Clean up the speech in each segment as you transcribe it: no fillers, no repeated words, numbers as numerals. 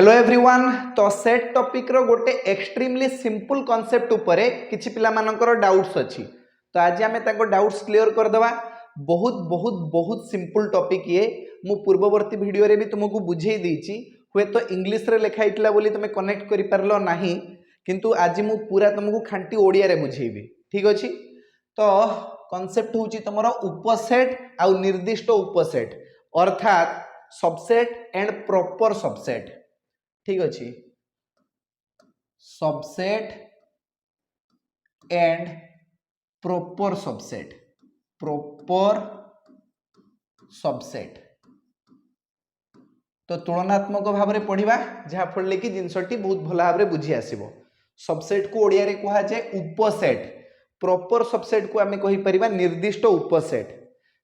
Hello everyone. तो set topic रो गोटे extremely simple concept उपरे किछि पिला मानकर डाउट्स अछि। तो आज आमे ताको डाउट्स क्लियर कर दवा। बहुत बहुत बहुत सिंपल टॉपिक ये मु पूर्ववर्ती वीडियो रे भी तुमको बुझेई देछि। हुए तो इंग्लिश रे लिखा हितला बोली तुमे कनेक्ट करि परलो नाही, किंतु आज मु पूरा तुमको खांटी ओडिया रे बुझेइबी। ठीक अछि। तो कांसेप्ट होछि तमरो उपसेट आ निर्दिष्ट उपसेट, अर्थात सबसेट एंड प्रॉपर सबसेट। ठीक अच्छे। Subset and proper subset, proper subset तो तुलनात्मक भाव में पढ़ा जहाँ फल कि जिनसटी बहुत भल भाव बुझी आसो। सबसेट को ओडिया रे कहा जाए उपसेट, प्रॉपर सबसेट को आम कहीपर निर्दिष्ट उपसेट।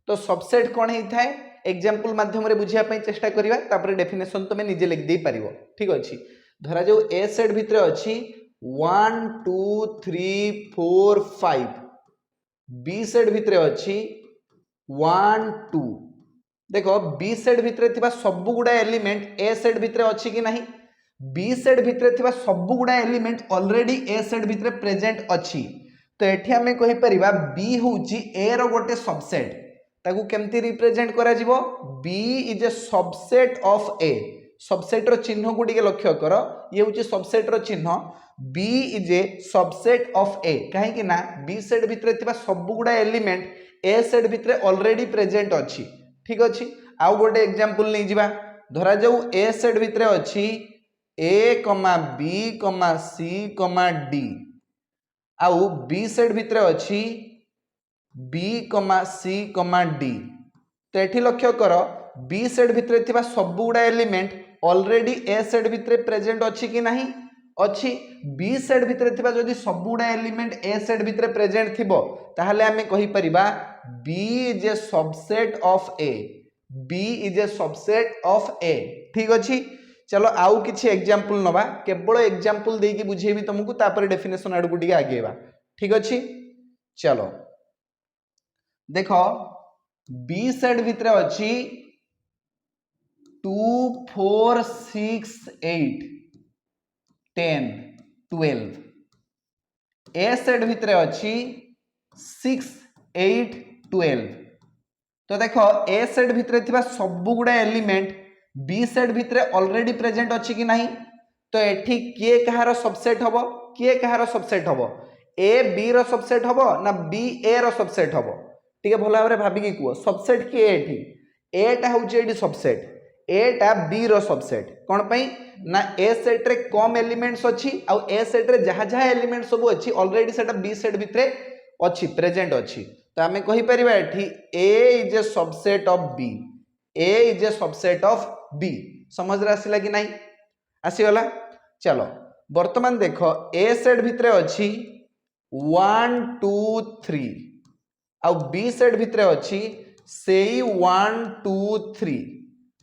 तो सबसेट कौन होता है एग्जांपल माध्यम बुझापी चेष्टा करिबा, तापर डेफिनेशन तुम निजे लिख दे पारिबो। ठीक अच्छे। धरा जाऊ ए सेट भितर अच्छी 1 2 3 4 5, बी सेट भितर अच्छी 1 2। देखो बी सेट भितर थिबा सब गुडा एलिमेंट ए सेट भितर अच्छी कि नहीं, बी सेट भितर थिबा सब गुडा एलिमेंट ऑलरेडी ए सेट भितर प्रेजेंट अच्छी। तो एठी हमें कहि परिबा बी होची ए रो गोटे सबसेट। ताकू केमती रिप्रेजेंट करा जिवो, B is a subset of A. Subset रो चिन्ह को टिके लक्ष्य कर, ये होची सबसेट रो चिन्ह। B is a subset of A काहे कि ना बी सेट भितर थिबा सब गुडा एलिमेंट ए सेट भितर ऑलरेडी प्रेजेंट अच्छी। ठीक अच्छी। आउ गोटे एग्जांपल नै जिबा। धरा जाऊ ए सेट भितर अच्छी ए कमा बी कमा सी कमा डी, आउ बी सेट भितर अच्छी बी कमा सी कमा डी। तो एठी लक्ष्य कर बी सेट भितर थिबा सब गुडा एलिमेंट ऑलरेडी ए सेट भितर प्रेजेंट अच्छी कि नहीं, अच्छी। बी सेट भितर थिबा जदि सब गुडा एलिमेंट ए सेट भितर प्रेजेंट थिबो ताहले हमें कहि परिबा B is a subset of A, B is a subset of A. ठीक अच्छी। चलो आउ किछि एग्जांपल नबा, केवल एग्जांपल देकी बुझेबी तुमको, तापर डेफिनेशन आड़ को टिके आगेबा। ठीक अच्छी। चलो देखो बी सेट भितर अच्छी 2 4 6 8 10 12, ए सेट भितर अच्छी 6 8 12। तो देखो ए सेट भितर थिबा सब गुडा एलिमेंट बी सेट भितर ऑलरेडी प्रेजेंट अच्छी कि नहीं। तो एठी किए कहार सबसेट हबो, किए कहार सबसेट हबो, ए बी रो सबसेट हबो ना बी ए रो सबसेट हबो। ठीक भल भाव भाविकी कह सबसेट किए एठी एटा होची एठी सबसेट, एटा बी रो सबसेट। कौन पई ना ए सेट रे कम एलिमेंट्स अच्छी, आउ ए सेट रे जहाँ जहाँ एलिमेंट सब अच्छी ऑलरेडी सेटा बी सेट भितर अच्छी प्रेजेंट अच्छी। तो आमे कहि परिबा एठी A is a subset of B, A is a subset of B. समझ रे आसिला कि नहीं, आसीगला। चलो वर्तमान देखो ए सेट भितर अच्छी 1 2 3, आउ बी सेट भितर अच्छी सेई 1 2 3।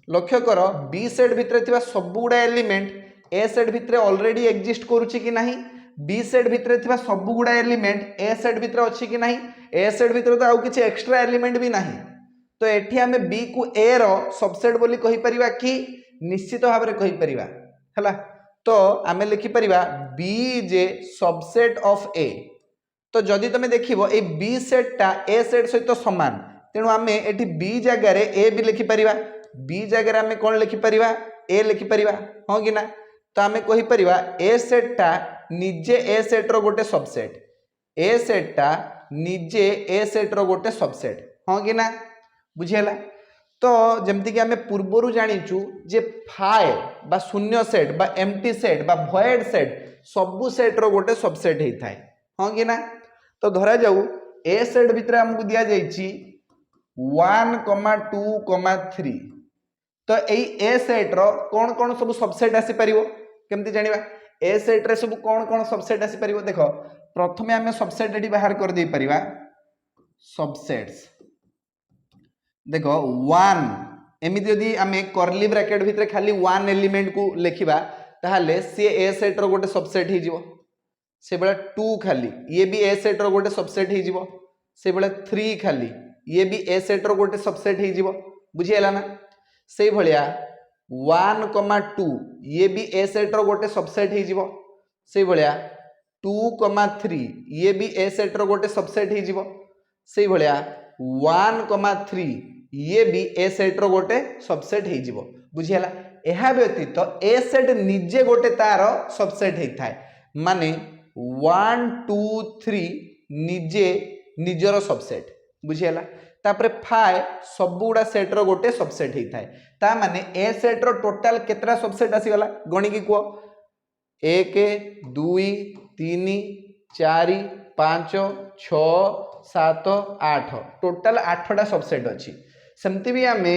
लक्ष्य कर बी सेट भितर थिबा सब गुडा एलिमेंट ए सेट भितर ऑलरेडी एग्जिस्ट करूची कि नहीं, बी सेट भितर थिबा सब गुडा एलिमेंट ए सेट भितर अच्छी कि नहीं, ए सेट भितर तो आउ किछि एक्स्ट्रा एलिमेंट भी नहीं। तो एठी हमें बी को ए रो सबसेट बोली कहि परिबा कि निश्चित भाव में कहि परिबा हला। तो आमे लिखि परिबा B is a subset of A. तो जदि तुम देखिबो ए बी सेट टा ए सेट सहित समान, तेणु आमे एठी बी जगह रे ए भी लिखि परिबा, बी जगह रे आमे कोन लिखि परिबा ए लिखि परिबा, हो कि ना। तो आमे कहि परिबा ए सेट टा निजे ए सेट रो गोटे सबसेट, ए सेट टा निजे ए सेट रो गोटे सबसेट, हो कि ना, बुझियला। तो जेमति कि आमे पूर्वरु जानिचु जे फाय बा शून्य सेट बा एम्प्टी सेट बा भॉइड सेट सबु सेट रो गोटे सबसेट हेई थाए, हो कि ना। तो धरा जाऊ ए सेट भितर हमको दिया जाइछि 1 2 3। तो एई ए सेट रो कौन कौन सब सबसेट आसी परिवो केमति जानिबा, ए सेट रे सब कौन कौन सबसेट आसी परिवो। देखो प्रथमे हमें सबसेट एडी बाहर कर दे परिबा, सबसेट्स देखो 1 एमिति यदि हमें कर्ली ब्रैकेट भितर खाली 1 एलिमेंट को लिखिबा ताहाले सी ए सेट रो गोटे सबसेट ही जिवो। से बेला 2 खाली ये भी ए सेट रो गोटे सबसेट ही जिवो। से बेला 3 खाली ये भी ए सेट रो गोटे सबसेट ही जिवो, बुझियला ना। से भलिया 1,2 ये भी ए सेट रो गोटे सबसेट हो जीवो से भलिया 2,3 ये भी ए सेट रो गोटे सबसेट हो जीवो से भलिया 1,3 ये भी ए सेट रो गोटे सबसेट हो जीवो बुझियाला एहा व्यतीत ए सेट निजे गोटे तार सबसेट होता है माने 1 2 3 निजे निजर सबसेट बुझियाला तापर 5 सब गुड़ा सेट रो गोटे सबसेट होता है ता माने ए सेट रो टोटल केतरा सबसेट आसीगला गणी की को 1 2 3 4 5 6 7 8 टोटल 8टा सबसेट अच्छी सेमती भी आमे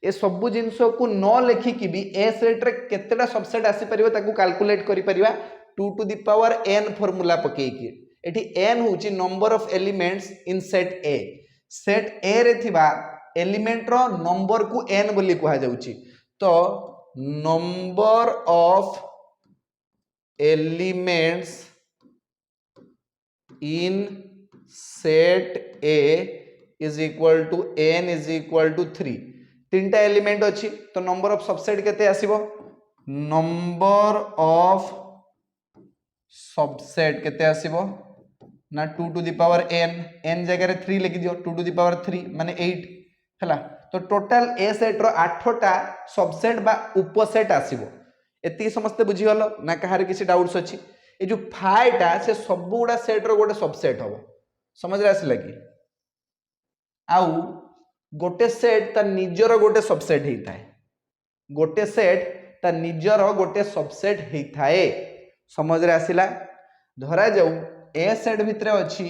ए सबु जिनस को न लेखिकी भी ए सेट रे केतेटा सबसेट आसी परिबो ताकू कैलकुलेट करि परिबा 2 to the power n formula पकेकी एठी n होची number of elements in set A रे थिबा एलिमेंट रो नंबर को n बोली कहा जाउची तो number of elements in set A is equal to n is equal to 3 तीनटा एलिमेंट अच्छी तो नंबर ऑफ सबसेट केते आसीबो नंबर ऑफ सबसेट केते आसीबो ना 2 टू द पावर n जगह रे 3 लिखि दियो 2 टू द पावर 3 माने 8 हला तो total A set row 8टा subset बा उपसेट आसीबो एती समस्त बुझी गलो ना कहार किसी डाउट्स अछि ए जो 5 टा से सब गुडा सेट रो गोटे सबसेट हो समझ रे आसी लगी आउ गोटे सेट ता निजर गोटे सबसेट होता है गोटे सेट ता निजर गोटे सबसेट होता है समझ रे आसिला धरा जाऊ ए सेट भितरे अछि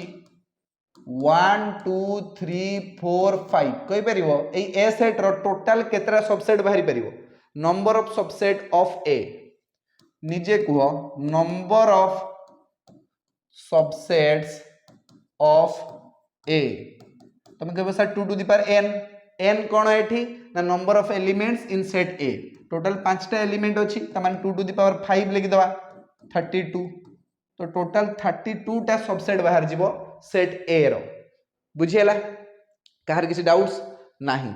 1 2 3 4 5 कहि परिबो ए ए सेट रो टोटल केतरा सबसेट बाहरी परिबो number of subset of A निजे कुहो number of subsets of A तुम कह सर 2 टू द पावर n कौन है एठी ना number of elements in set A total 5टा एलिमेंट अछि त माने 2 टू द पावर 5 लिखि दवा 32 तो टोटल 32 टा सबसेट बाहर जीवो सेट ए रो बुझियला कहार किसी डाउट्स नाही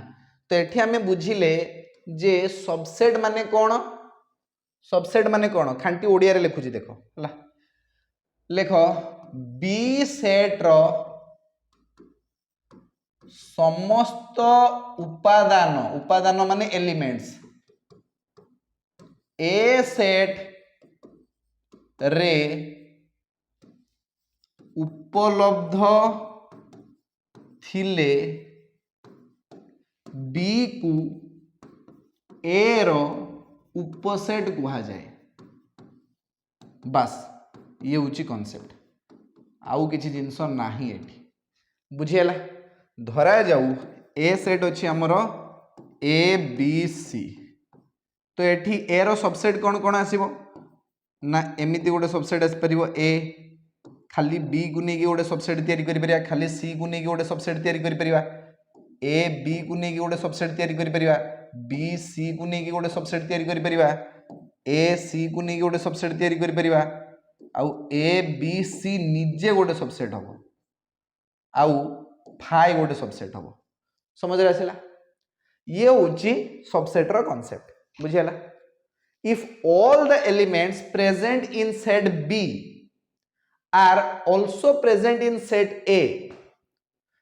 तो एठी हमें बुझिले जे सबसेट माने कोन खांटी ओडिया रे लिखुची देखो हला लेखो बी सेट रो समस्त उपादान माने एलिमेंट्स ए सेट रे उपलब्ध थिले बी को ए रो उपसेट कहा जाए बस ये होची कांसेप्ट आउ किछि जिंस नाही एठी बुझियला धरा जाऊ ए सेट अच्छी आमर ए बी सी तो एठी ए रो सबसेट कौन कौन आसीबो ना एमिति गोटे सबसेट आसी परिबो ए खाली बी को नेकी गोटे सबसेट तयारी करि परिबा खाली सी को नेकी गोटे सबसेट तयारी करि परिबा ए बी को नेकी गोटे सबसेट तयारी करि परिबा बी सी को नेकी गोटे सबसेट तयारी करि परिबा ए सी को नेकी गोटे सबसेट तयारी करि परिबा आउ ए बी सी निजे गोटे सबसेट हबो आउ फाइ गोटे सबसेट हम समझ रे आसिला ये होची सबसेट रो कांसेप्ट बुझियला if all the elements present in set B are also present in set A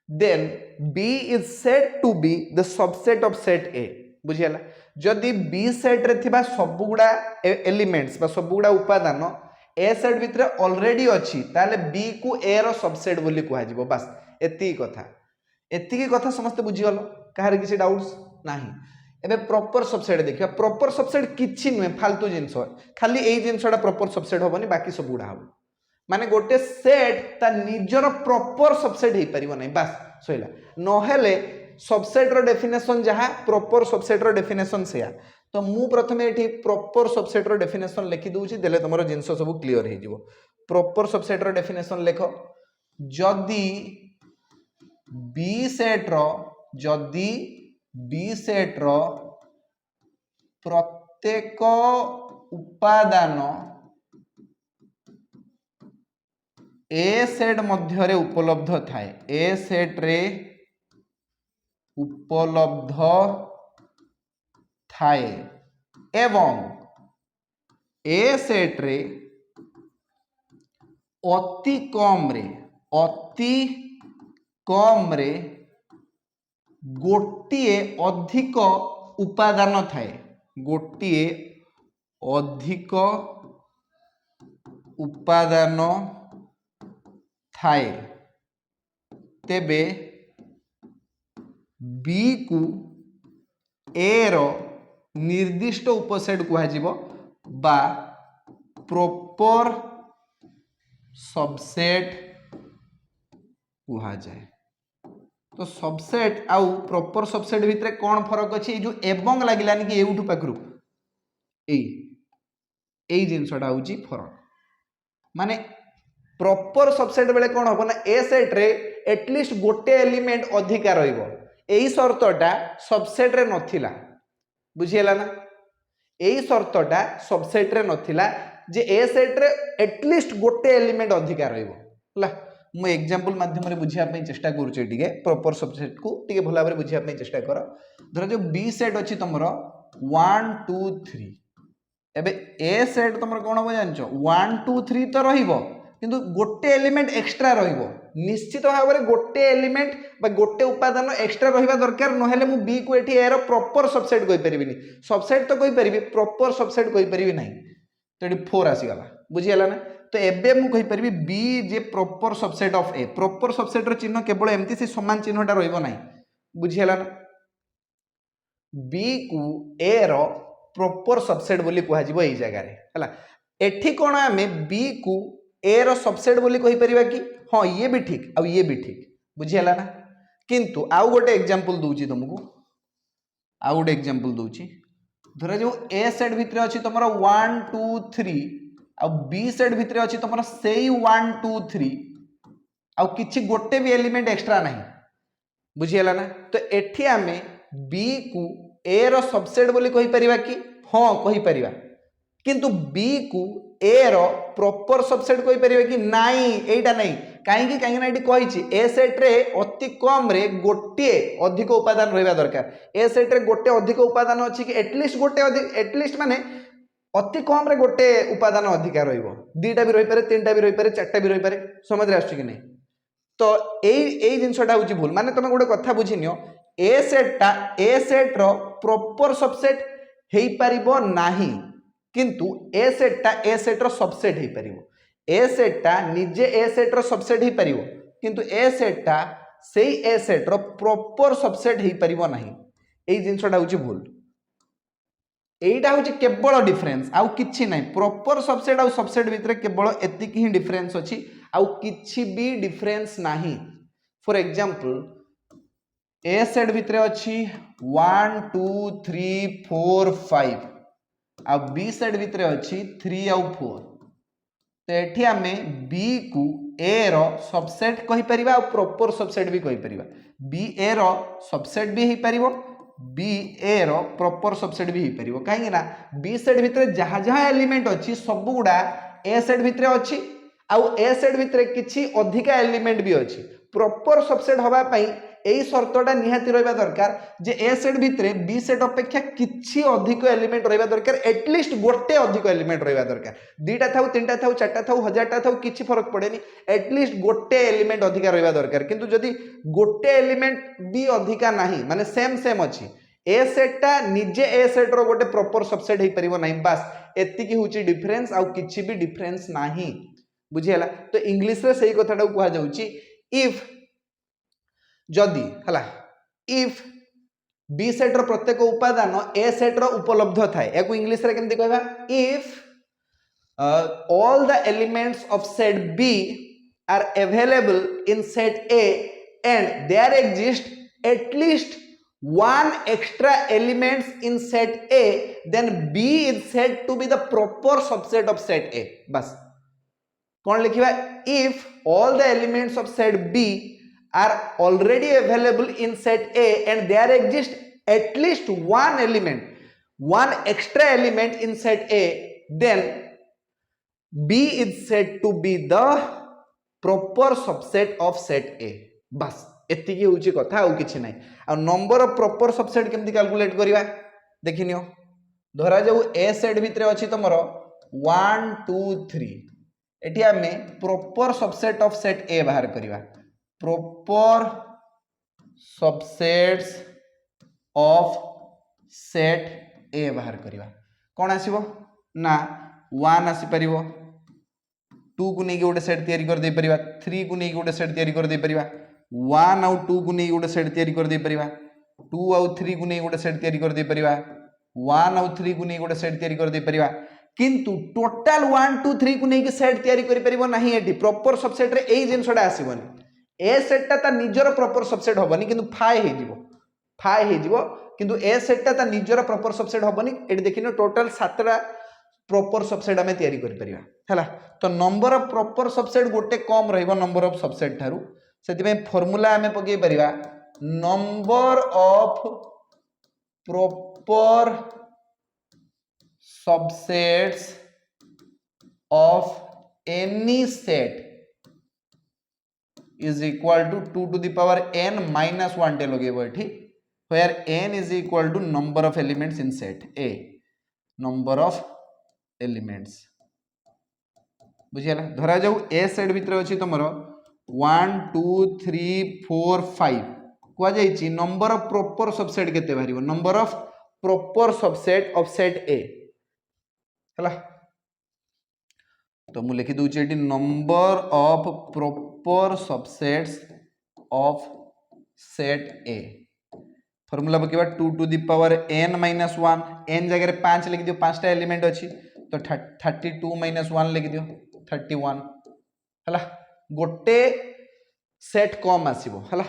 then B is said to be the subset of set A बुझियला जदि बी सेट रे थिबा सब गुडा एलिमेंट्स बा सब गुडा उपादान ए सेट भितरे ऑलरेडी अछि ताले बी को ए रो सबसेट बोली कहै जिवो बस एती कथा समस्त बुझीगल कहार किसी डाउट्स नाही एबे प्रॉपर सबसेट देखिया प्रॉपर सबसेट किछि नुहे फालतू जिंस खाली एई जिंसटा प्रॉपर सबसेट होबनी बाकी सब गुडा हो माने गोटे सेट ता निजर प्रॉपर सबसेट हे परिबो नै बस सोइला नहेले सबसेट रो डेफिनेशन जहा प्रॉपर सबसेट रो डेफिनेशन सेया तो मु प्रथमे एठी प्रॉपर सबसेट रो डेफिनेशन लिखि दोउची देले तमरो जिंस सब क्लियर हे जिवो प्रॉपर सबसेट रो डेफिनेशन लेखो जदी बी सेट रो प्रत्येक उपादान ए सेट मध्य रे उपलब्ध थाए ए सेट रे उपलब्ध थाए एवं ए सेट रे अति कम रे गोटिए अधिक उपादान थाए, गोटिए अधिक उपादान थाए तेबे बी को ए रो निर्दिष्ट उपसेट कुहाजिबो बा प्रॉपर सबसेट कुहा जाए। तो सबसेट आउ प्रॉपर सबसेट भितर कौन फरक अच्छी जो एवं लगिलानी कि एउठू पाखरु ए जिनसटा हूँ फरक माने प्रॉपर सबसेट बेले कौन हम ना ए सेट रे एटलिस्ट गोटे एलिमेंट अधिका रहिबो एई शर्तटा सबसेट रे नथिला बुझियला ना एई शर्तटा सबसेट रे नथिला जे ए सेट रे एटलिस्ट गोटे एलिमेंट अधिका रहिबो हला मु एग्जांपल माध्यम रे बुझिया पे चेष्टा करूचे टिके प्रॉपर सबसेट को टिके भला भाबरे बुझिया पे चेष्टा कर धर जो बी सेट अछि तमरो 1 2 3 एबे ए सेट तमरो कोन हो जानछो 1 2 3 तो रहिबो किंतु गोटे एलिमेंट एक्स्ट्रा रहिबो निश्चित भाबरे गोटे एलिमेंट बा गोटे उपादान एक्स्ट्रा रहिबा दरकार नहेले मु बी को एठी ए रो प्रॉपर सबसेट कहि परिबिनी सबसेट तो कहि परिबी प्रॉपर सबसेट कहि परिबी नाही तो एठी 4 आसी गला बुझियला ना तो एबे मु कहि परिबी बी जे proper subset of A proper subset रो चिन्ह केवल एम्ति से समान चिन्हटा रहिबो नाही बुझियला ना बी को ए रो प्रॉपर सबसेट बोली कहा जिवो एई जगह रे हला एठी कोन हमें बी को ए रो सबसेट बोली कहि परिबा कि हां ये भी ठीक आ ये भी ठीक बुझियला ना किंतु आउ गोटे एग्जांपल दूची तुमको आउ गोटे एग्जांपल दूची धर जो ए सेट भितर अछि तमरो 1 2 3 आ बी सेट भितर अछि तमरो सेई 1 2 3 आ किछि गोटे भी एलिमेंट एक्स्ट्रा नाही बुझियला ना तो एठी हमें बी को ए रो सबसेट बोली कहि परिबा कि हां कहि परिबा किंतु बी को ए रो प्रॉपर सबसेट कहि परिबा कि नाही एटा नाही काहे ना एटी कहिछि ए सेट रे अति कम रे गोटे अधिक उपादान रहबा दरकार ए सेट रे गोटे अधिक उपादान अछि कि एटलिस्ट गोटे एटलिस्ट माने अति कम रे गोटे उपादान अधिकार रहइबो दुईटा भी रहि पारे तीनटा भी रहि पारे चारटा भी रहि पारे समझ रे आछि कि नहीं तो एई जिंसटा होछि भूल माने तमे गोटे कथा बुझिनियो ए सेट रो प्रॉपर सबसेट हेई परिबो नाही किंतु ए सेट रो सबसेट हेई परिबो ए सेट निजे ए सेट रो सबसेट हेई परिबो किंतु ए सेट सेई ए सेट रो प्रॉपर सबसेट हेई परिबो नाही एई जिंसटा होछि भूल एटा होछि केवल डिफरेंस आउ किछि नाही प्रॉपर सबसेट आउ सबसेट भितर केवल एतिक ही डिफरेंस अछि आउ किछि भी डिफरेंस नाही फॉर एग्जांपल ए सेट भितर अछि 1 2 3 4 5 आ बी सेट भितर अछि 3 आउ 4 तो एठी हमें बी को ए रो सबसेट कहि परिबा आ प्रॉपर सबसेट भी कहि परिबा बी ए रो सबसेट भी हेई परिबो बी ए रो प्रॉपर सबसेट भी हेई परिबो काहे ना बी सेट भितर जहा जहा एलिमेंट अछि सब गुडा ए सेट भितर अछि आ ए सेट भितर किछि अधिका एलिमेंट भी अछि प्रॉपर सबसेट होबा पई एई शर्तटा निहाती रहबा दरकार जे ए सेट भितर बी सेट अपेक्षा किछि अधिक एलिमेंट रहबा दरकार एटलिस्ट गोटे अधिक एलिमेंट रहबा दरकार दुईटा थाउ तीनटा थाउ चारटा थाउ हजारटा थाउ किछि फरक पड़ेनी एटलिस्ट गोटे एलिमेंट अधिका रहबा दरकार किंतु जदी गोटे एलिमेंट भी अधिका नाही माने सेम अछि ए सेटटा निजे ए सेट रो गोटे प्रॉपर सबसेट हेई परिबो नाही बस एतिकी होची डिफरेंस आउ किछि भी डिफरेंस नाही बुझियला तो इंग्लिश रे सेही कथाटा कुहा जाउची इफ जदि हला इफ बी सेट रो प्रत्येक उपादान ए सेट रो उपलब्ध थाए एको इंग्लिश रे केमति कहबा if all the elements of set B are available in set A and there exist at least one extra elements in set A then B is said to be the proper subset of set A बस कौन लिखिबा if all the elements of set B are already available in set A and there exists at least one extra element in set A then B is said to be the proper subset of set A बस एतिकी होची कथा आउ किछि नै आ number of proper subset केमति calculate करिवा देखिनियो धरा जाऊ ए सेट भितर अच्छी तुम 1 2 3 एटी आम प्रॉपर सबसेट ऑफ सेट ए बाहर करवा प्रॉपर सबसेट्स ऑफ सेट ए बाहर करवा कौन आसीबो ना 1 आसी परिबो 2 को नहीं गोटे सेट तैयारी कर दे परिबा 3 को नहीं गोटे सेट तैयारी कर दे परिबा 1 आउ 2 को नहीं गोटे सेट तैयारी कर दे परिबा 2 आउ 3 को नहीं गोटे सेट तैयारी कर दे परिबा 1 आउ 3 को नहीं गोटे सेट तैयारी कर दे परिबा किंतु टोटल 1 2 3 को नहीं सेट तैयारी करि परिबो नाही एटी प्रॉपर सबसेट रे एई जिंसडा आसीबोनी ए सेटटा ता निजर प्रॉपर सबसेट होबनी किंतु फाय हे जिवो किंतु ए सेटटा ता निजर प्रॉपर सबसेट होबनी एटी देखिनो टोटल 7टा प्रॉपर सबसेट आमे तैयारी करि परिबा हला तो नंबर ऑफ प्रॉपर सबसेट गोटे कम रहइबो नंबर ऑफ सबसेट थारु सेति में फार्मूला आमे पके परिबा number of proper subsets of any set is equal to 2 to the power n minus 1 टे लगेबो एठी where n is equal to number of elements in set A number of elements बुझियाला धरा जाऊ ए सेट भितर अछि तमरो 1 2 3 4 5 कुआ जाईची नंबर ऑफ प्रॉपर सबसेट केते बारिबो number of proper subset of set A हला तो मु लिखि दूची एटी number of proper subsets of set A formula बकेबा 2 to the power n minus 1 n जगह 5 लिख दियो 5टा एलिमेंट अछि तो 32 माइनस 1 लिख दियो 31 हला गोटे सेट कम आसीबो हला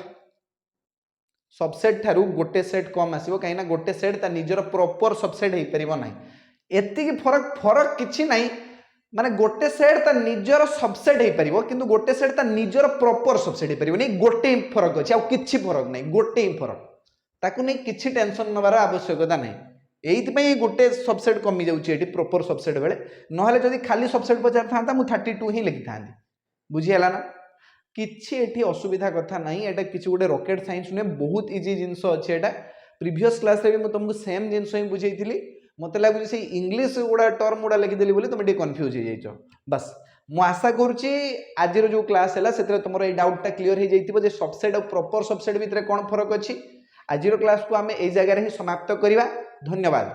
सबसेट थारु गोटे सेट कम आसीबो काइना गोटे सेट ता निजर प्रॉपर सबसेट हे परिबो नाही एति की फरक किछि नाही माने गोटे सेट ता निजर सबसेट हे परिबो किंतु गोटे सेट ता निजर प्रॉपर सबसेट हे परिबो नै गोटे फरक अछि आ किछि फरक नै गोटे फरक ताकू नै किछि टेंशन नबार आवश्यकता नै एइति पई गोटे सबसेट कमी जाउछि एटी प्रॉपर सबसेट बेले नहले जदी खाली सबसेट पचार थांता मु 32 ही लिखि थांती बुझी हला ना किछि एटी असुविधा कथा नै एटा किछि गोटे रॉकेट साइंस ने बहुत इजी जिंस अछि एटा प्रीवियस क्लास रे मु तुमको सेम जिंस ही बुझैतिली मते लागु से इंग्लिश गुडा टर्म गुडा लिखि देली बोली तुम टे कंफ्यूज हो जाइछो बस मु आशा करूची आज रो जो क्लास हैला सेतरे तुमरो ए डाउट टा क्लियर हो जाइतिबो जे सबसेट और प्रॉपर सबसेट भितरे कोन फरक अछि आज रो क्लास को हमें ए जगह रे ही समाप्त करिवा धन्यवाद।